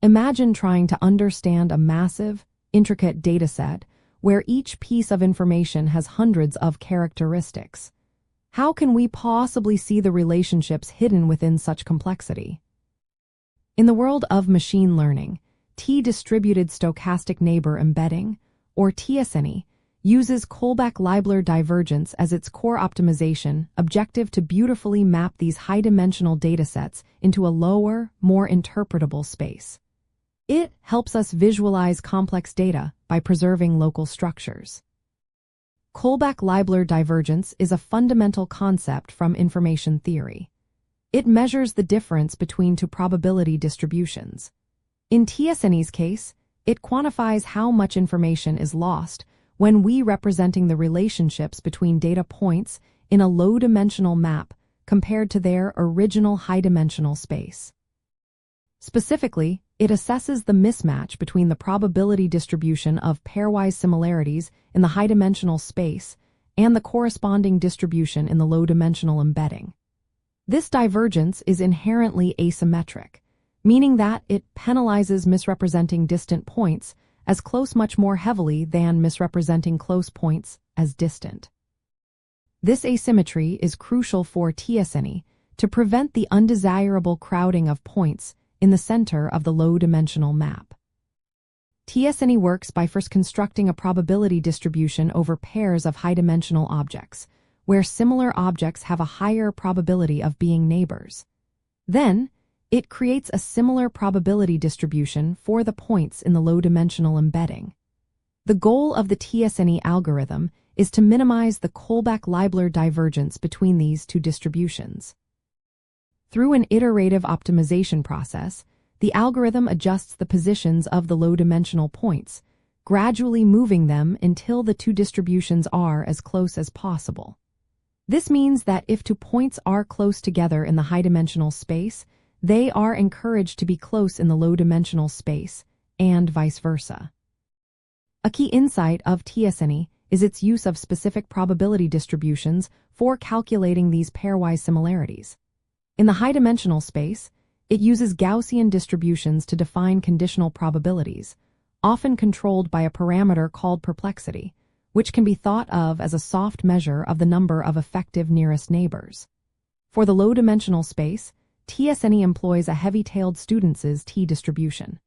Imagine trying to understand a massive, intricate dataset where each piece of information has hundreds of characteristics. How can we possibly see the relationships hidden within such complexity? In the world of machine learning, T-distributed stochastic neighbor embedding, or t-SNE, uses Kullback-Leibler Divergence as its core optimization objective to beautifully map these high-dimensional datasets into a lower, more interpretable space. It helps us visualize complex data by preserving local structures. Kullback-Leibler divergence is a fundamental concept from information theory. It measures the difference between two probability distributions. In t-SNE's case, it quantifies how much information is lost when we representing the relationships between data points in a low-dimensional map compared to their original high-dimensional space. Specifically, it assesses the mismatch between the probability distribution of pairwise similarities in the high-dimensional space and the corresponding distribution in the low-dimensional embedding. This divergence is inherently asymmetric, meaning that it penalizes misrepresenting distant points as close much more heavily than misrepresenting close points as distant. This asymmetry is crucial for t-SNE to prevent the undesirable crowding of points in the center of the low-dimensional map. t-SNE works by first constructing a probability distribution over pairs of high-dimensional objects, where similar objects have a higher probability of being neighbors. Then, it creates a similar probability distribution for the points in the low-dimensional embedding. The goal of the t-SNE algorithm is to minimize the Kullback-Leibler divergence between these two distributions. Through an iterative optimization process, the algorithm adjusts the positions of the low-dimensional points, gradually moving them until the two distributions are as close as possible. This means that if two points are close together in the high-dimensional space, they are encouraged to be close in the low-dimensional space, and vice versa. A key insight of t-SNE is its use of specific probability distributions for calculating these pairwise similarities. In the high-dimensional space, it uses Gaussian distributions to define conditional probabilities, often controlled by a parameter called perplexity, which can be thought of as a soft measure of the number of effective nearest neighbors. For the low-dimensional space, t-SNE employs a heavy-tailed Students' t-distribution.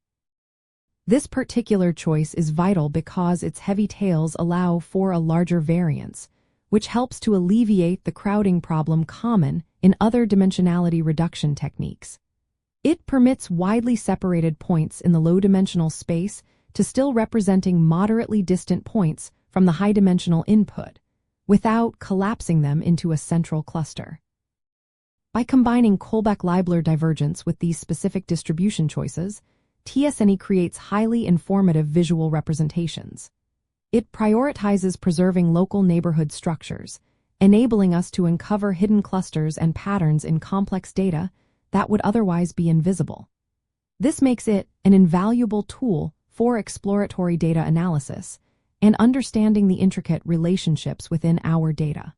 This particular choice is vital because its heavy tails allow for a larger variance, which helps to alleviate the crowding problem common in other dimensionality reduction techniques. It permits widely separated points in the low-dimensional space to still representing moderately distant points from the high-dimensional input, without collapsing them into a central cluster. By combining Kullback-Leibler divergence with these specific distribution choices, t-SNE creates highly informative visual representations. It prioritizes preserving local neighborhood structures, enabling us to uncover hidden clusters and patterns in complex data that would otherwise be invisible. This makes it an invaluable tool for exploratory data analysis and understanding the intricate relationships within our data.